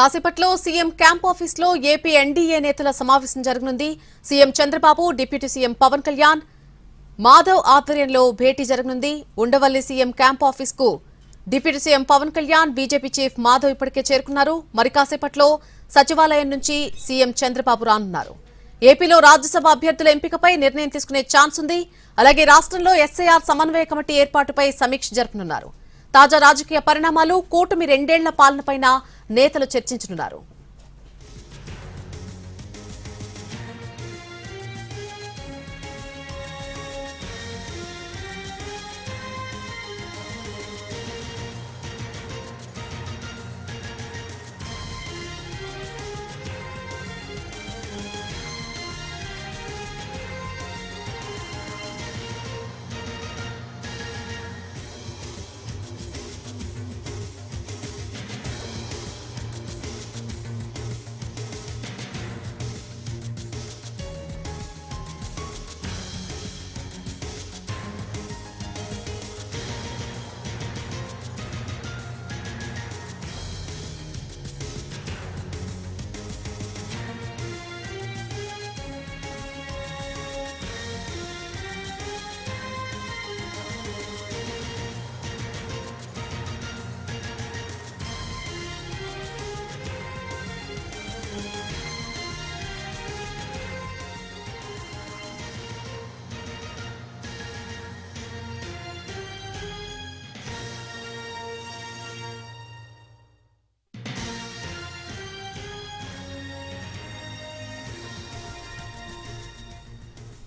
కాసేపట్లో CM camp office లో AP NDA నేతల సమావేశం జరగనుంది. CM Chandrababu, deputy CM Pawan Kalyan, Madhav ఆధ్వర్యంలో భేటీ జరగనుంది. ఉండవల్లి సీఎం క్యాంప్ ఆఫీస్ కు deputy CM Pawan Kalyan, BJP chief Madhav ఇప్పటికే చేరుకున్నారు. మరి కాసేపట్లో సచివాలయం నుంచి సీఎం చంద్రబాబు రానున్నారు. ఏపీలో రాజ్యసభ అభ్యర్థుల ఎంపికపై నిర్ణయం తీసుకునే ఛాన్స్ ఉంది. అలాగే రాష్ట్రంలో ఎస్ఐఆర్ సమన్వయ కమిటీ ఏర్పాటుపై సమీక్ష జరపనున్నారు. తాజా రాజకీయ పరిణామాలు, కూటమి 2 ఏళ్ల పాలనపైన నేతలు చర్చించనున్నారు.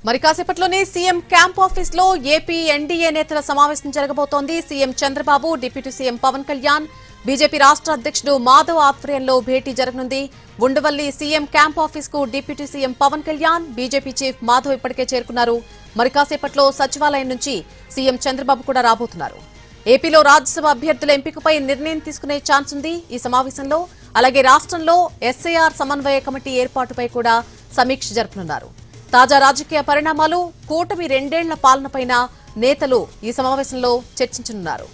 మరి కాసేపట్లోనే సీఎం క్యాంప్ ఆఫీస్ లో ఏపీ ఎన్డీఏ నేతల సమావేశం జరగబోతోంది. CM Chandrababu, deputy CM Pawan Kalyan, BJP రాష్ట్ర అధ్యక్షుడు మాధవ్ ఆధ్వర్యంలో భేటీ జరగనుంది. ఉండవల్లి సీఎం క్యాంప్ ఆఫీస్ కు deputy CM Pawan Kalyan, BJP chief Madhav ఇప్పటికే చేరుకున్నారు. మరి కాసేపట్లో సచివాలయం నుంచి సీఎం చంద్రబాబు కూడా రాబోతున్నారు. ఏపీలో రాజ్యసభ అభ్యర్థుల ఎంపికపై నిర్ణయం తీసుకునే ఛాన్స్ ఉంది ఈ సమావేశంలో. అలాగే రాష్ట్రంలో ఎస్ఐఆర్ సమన్వయ కమిటీ ఏర్పాటుపై కూడా సమీక్ష జరపనున్నారు. తాజా రాజకీయ పరిణామాలు, కూటమి 2 ఏళ్ల పాలనపైన నేతలు ఈ సమావేశంలో చర్చించనున్నారు.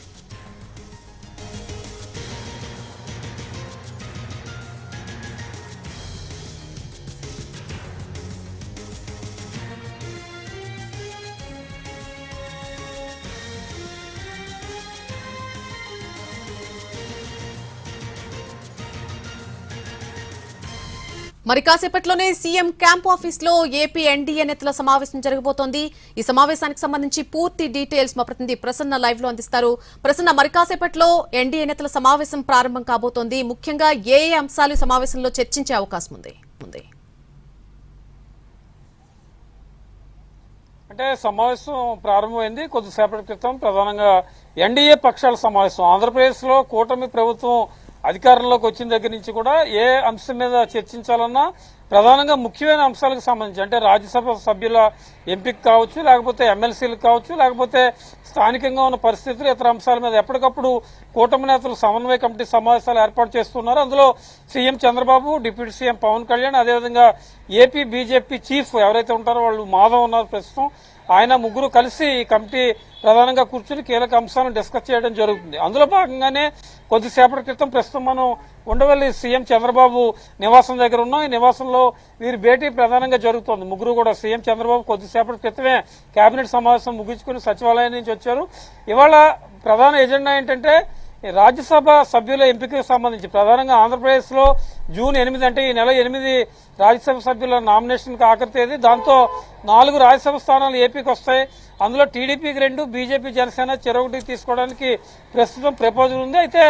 మరి కాసేపట్లోనే సీఎం క్యాంప్ ఆఫీస్ లో ఏపీ ఎన్డీఏ నేతల సమావేశం జరగబోతోంది. ఈ సమావేశానికి సంబంధించి పూర్తి డీటెయిల్స్ మా ప్రతినిధి ప్రసన్న లైవ్ లో అందిస్తారు. ప్రసన్న, మరి కాసేపట్లో ఎన్డీఏ నేతల సమావేశం ప్రారంభం కాబోతోంది. ముఖ్యంగా ఏ అంశాలు సమావేశంలో చర్చించే అవకాశం ఉంది? అంటే సమావేశం ప్రారంభమైంది కొద్దిసేపటి క్రితం. ప్రధానంగా ఎన్డీఏ పక్షాల సమావేశం. ఆంధ్రప్రదేశ్ లో కూటమి ప్రభుత్వం అధికారంలోకి వచ్చిన దగ్గర నుంచి కూడా ఏ అంశం మీద చర్చించాలన్నా ప్రధానంగా ముఖ్యమైన అంశాలకు సంబంధించి అంటే రాజ్యసభ సభ్యుల ఎంపిక కావచ్చు, లేకపోతే ఎమ్మెల్సీలు కావచ్చు, లేకపోతే స్థానికంగా ఉన్న పరిస్థితులు, ఇతర అంశాల మీద ఎప్పటికప్పుడు కూటమి నేతలు సమన్వయ కమిటీ సమావేశాలు ఏర్పాటు చేస్తున్నారు. అందులో CM Chandrababu, deputy CM Pawan Kalyan, అదేవిధంగా ఏపీ బీజేపీ చీఫ్ ఎవరైతే ఉంటారో వాళ్ళు మాధవ్ ఉన్నారు ప్రస్తుతం. ఆయన ముగ్గురు కలిసి ఈ కమిటీ ప్రధానంగా కూర్చుని కీలక అంశాలను డిస్కస్ చేయడం జరుగుతుంది. అందులో భాగంగానే కొద్దిసేపటి క్రితం ప్రస్తుతం మనం ఉండవల్లి సీఎం చంద్రబాబు నివాసం దగ్గర ఉన్నాం. ఈ నివాసంలో వీరి భేటీ ప్రధానంగా జరుగుతోంది. ముగ్గురు కూడా సీఎం చంద్రబాబు కొద్దిసేపటి క్రితమే కేబినెట్ సమావేశం ముగించుకుని సచివాలయం నుంచి వచ్చారు. ఇవాళ ప్రధాన ఎజెండా ఏంటంటే రాజ్యసభ సభ్యుల ఎంపికకు సంబంధించి ప్రధానంగా ఆంధ్రప్రదేశ్ లో జూన్ 8 అంటే ఈ నెల 8 రాజ్యసభ సభ్యుల నామినేషన్కి ఆఖరి తేదీ. దాంతో 4 రాజ్యసభ స్థానాలు ఏపీకి వస్తాయి. అందులో టీడీపీకి 2, బీజేపీ జనసేన చెరొకటి తీసుకోవడానికి ప్రస్తుతం ప్రపోజల్ ఉంది. అయితే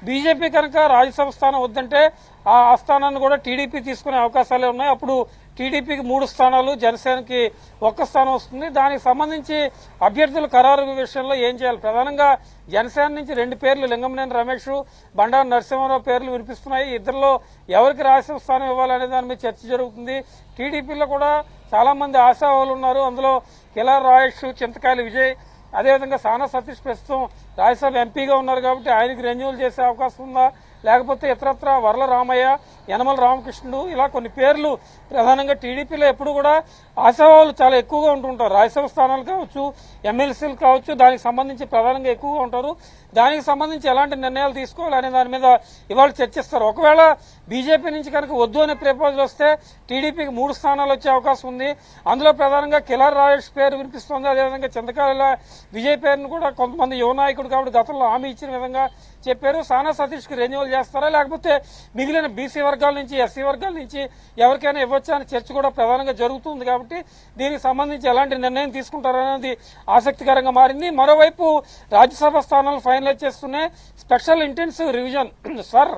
బీజేపీ కనుక రాజ్యసభ స్థానం వద్దంటే ఆ స్థానాన్ని కూడా టీడీపీ తీసుకునే అవకాశాలే ఉన్నాయి. అప్పుడు టీడీపీకి 3 స్థానాలు, జనసేనకి 1 స్థానం వస్తుంది. దానికి సంబంధించి అభ్యర్థుల ఖరారు విషయంలో ఏం చేయాలి? ప్రధానంగా జనసేన నుంచి 2 పేర్లు, లింగమనేని రమేష్, బండారు నరసింహారావు పేర్లు వినిపిస్తున్నాయి. ఇద్దరిలో ఎవరికి రాజ్యసభ స్థానం ఇవ్వాలనే దాని మీద చర్చ జరుగుతుంది. టీడీపీలో కూడా చాలా మంది ఆశావాహులు ఉన్నారు. అందులో కిలా రాయేష్, చింతకాయల విజయ్, అదేవిధంగా సానా సతీష్ ప్రస్తుతం రాజ్యసభ ఎంపీగా ఉన్నారు కాబట్టి ఆయనకి రెన్యూవల్ చేసే అవకాశం ఉందా, లేకపోతే ఇతరత్ర వర్ల రామయ్య, యనమల రామకృష్ణుడు, ఇలా కొన్ని పేర్లు ప్రధానంగా టీడీపీలో ఎప్పుడు కూడా ఆశావాళ్ళు చాలా ఎక్కువగా ఉంటుంటారు. రాజ్యసభ స్థానాలు కావచ్చు, ఎమ్మెల్సీలు కావచ్చు, దానికి సంబంధించి ప్రధానంగా ఎక్కువగా ఉంటారు. దానికి సంబంధించి ఎలాంటి నిర్ణయాలు తీసుకోవాలి అనే దాని మీద ఇవాళ చర్చిస్తారు. ఒకవేళ బీజేపీ నుంచి కనుక వద్దు అనే ప్రపోజల్ వస్తే టీడీపీకి 3 స్థానాలు వచ్చే అవకాశం ఉంది. అందులో ప్రధానంగా కిలార్ రాజేష్ పేరు వినిపిస్తోంది. అదేవిధంగా చింతకాయల విజయ్ పేరును కూడా కొంతమంది యువ నాయకుడు కాబట్టి గతంలో హామీ ఇచ్చిన విధంగా చెప్పారు. సానా సతీష్కి రెన్యువల్ చేస్తారా, లేకపోతే మిగిలిన బీసీ వర్గాల నుంచి, ఎస్సీ వర్గాల నుంచి ఎవరికైనా ఇవ్వచ్చా అనే చర్చ కూడా ప్రధానంగా జరుగుతుంది. కాబట్టి దీనికి సంబంధించి ఎలాంటి నిర్ణయం తీసుకుంటారనేది ఆసక్తికరంగా మారింది. మరోవైపు రాజ్యసభ స్థానాలు ఫైనలైజ్ చేస్తూనే స్పెషల్ ఇంటెన్సివ్ రివిజన్ సర్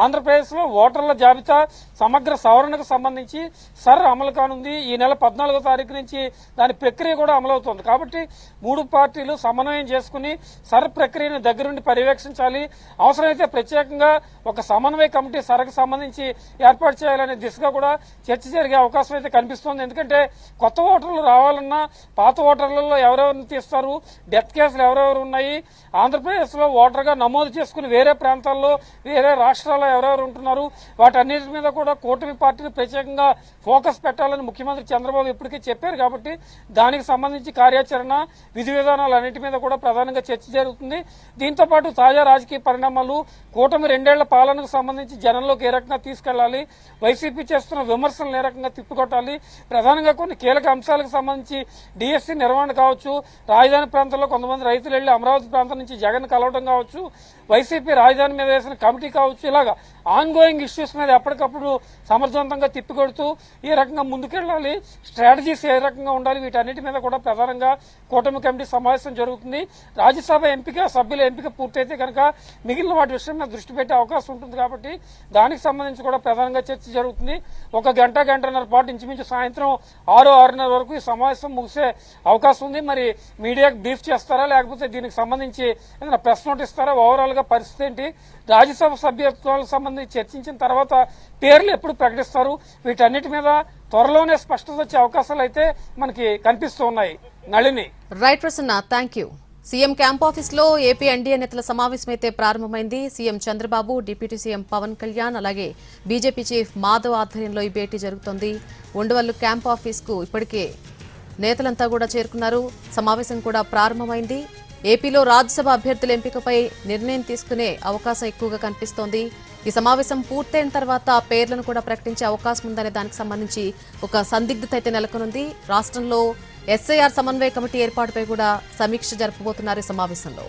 ఆంధ్రప్రదేశ్లో ఓటర్ల జాబితా సమగ్ర సవరణకు సంబంధించి సర్ అమలు కానుంది. ఈ నెల 14వ తారీఖు నుంచి దాని ప్రక్రియ కూడా అమలవుతోంది. కాబట్టి 3 పార్టీలు సమన్వయం చేసుకుని సర్ ప్రక్రియను దగ్గరుండి పర్యవేక్షించాలి. అవసరమైతే ప్రత్యేకంగా ఒక సమన్వయ కమిటీ సరకు సంబంధించి ఏర్పాటు చేయాలనే దిశగా కూడా చర్చ జరిగే అవకాశం అయితే కనిపిస్తోంది. ఎందుకంటే కొత్త ఓటర్లు రావాలన్నా పాత ఓటర్లలో ఎవరెవరిని తీస్తారు, డెత్ కేసులు ఎవరెవరు ఉన్నాయి, ఆంధ్రప్రదేశ్లో ఓటర్గా నమోదు చేసుకుని వేరే ప్రాంతాల్లో వేరే రాష్ట్రాల్లో ఎవరెవరు ఉంటున్నారు, వాటన్నిటి మీద కూడా కూటమి పార్టీలు ప్రత్యేకంగా ఫోకస్ పెట్టాలని ముఖ్యమంత్రి చంద్రబాబు ఇప్పటికే చెప్పారు. కాబట్టి దానికి సంబంధించి కార్యాచరణ, విధి విధానాలు అన్నిటి మీద కూడా ప్రధానంగా చర్చ జరుగుతుంది. దీంతో పాటు తాజా రాజకీయ పరిణామాలు, కూటమి 2 ఏళ్ల పాలనకు సంబంధించి జనంలోకి ఏ రకంగా తీసుకెళ్లాలి, వైసీపీ చేస్తున్న విమర్శలను ఏ రకంగా తిప్పికొట్టాలి, ప్రధానంగా కొన్ని కీలక అంశాలకు సంబంధించి డిఎస్సీ నిర్వహణ కావచ్చు, రాజధాని ప్రాంతంలో కొంతమంది రైతులు వెళ్లి అమరావతి ప్రాంతం నుంచి జగన్ కలవడం కావచ్చు, వైసీపీ రాజధాని మీద వేసిన కమిటీ కావచ్చు, ఇలాగా ఆన్ గోయింగ్ ఇష్యూస్ మీద ఎప్పటికప్పుడు సమర్థవంతంగా తిప్పికొడుతూ ఏ రకంగా ముందుకెళ్లాలి, స్ట్రాటజీస్ ఏ రకంగా ఉండాలి, వీటన్నిటి మీద కూడా ప్రధానంగా కూటమి కమిటీ సమావేశం జరుగుతుంది. రాజ్యసభ ఎంపిక, సభ్యుల ఎంపిక పూర్తయితే కనుక మిగిలిన వాటి విషయం మీద దృష్టి పెట్టే అవకాశం ఉంటుంది. కాబట్టి దానికి సంబంధించి కూడా ప్రధానంగా చర్చ జరుగుతుంది. 1 గంట, గంటన్నర పాటు ఇంచుమించు సాయంత్రం 6-6:30 వరకు ఈ సమావేశం ముగిసే అవకాశం ఉంది. మరి మీడియాకు బ్రీఫ్ చేస్తారా, లేకపోతే దీనికి సంబంధించి ఏదైనా ప్రెస్ నోట్ ఇస్తారా, ఓవరాల్ గా పరిస్థితి ఏంటి, రాజ్యసభ సభ్యత్వాలకు సంబంధించి చర్చించిన తర్వాత పేర్లు ఎప్పుడు ప్రకటిస్తారు, వీటన్నిటి మీద త్వరలోనే స్పష్టత వచ్చే అవకాశాలు అయితే మనకి కనిపిస్తూ ఉన్నాయి. Nalini. Right Prasanna, thank you. CM camp office లో ఏపీ ఎన్డీఏ నేతల సమావేశం అయితే ప్రారంభమైంది. CM Chandrababu, deputy CM Pawan Kalyan, అలాగే బీజేపీ చీఫ్ మాధవ్ ఆధ్వర్యంలో ఈ భేటీ జరుగుతోంది. ఉండవల్లు క్యాంప్ ఆఫీస్ కు ఇప్పటికే నేతలంతా కూడా చేరుకున్నారు. సమావేశం కూడా ప్రారంభమైంది. ఏపీలో రాజ్యసభ అభ్యర్థుల ఎంపికపై నిర్ణయం తీసుకునే అవకాశం ఎక్కువగా కనిపిస్తోంది. ఈ సమావేశం పూర్తయిన తర్వాత పేర్లను కూడా ప్రకటించే అవకాశం ఉందనే దానికి సంబంధించి ఒక సందిగ్ధత అయితే నెలకొనుంది. రాష్ట్రంలో ఎస్ఐఆర్ సమన్వయ కమిటీ ఏర్పాటుపై కూడా సమీక్ష జరపబోతున్నారు ఈ సమావేశంలో.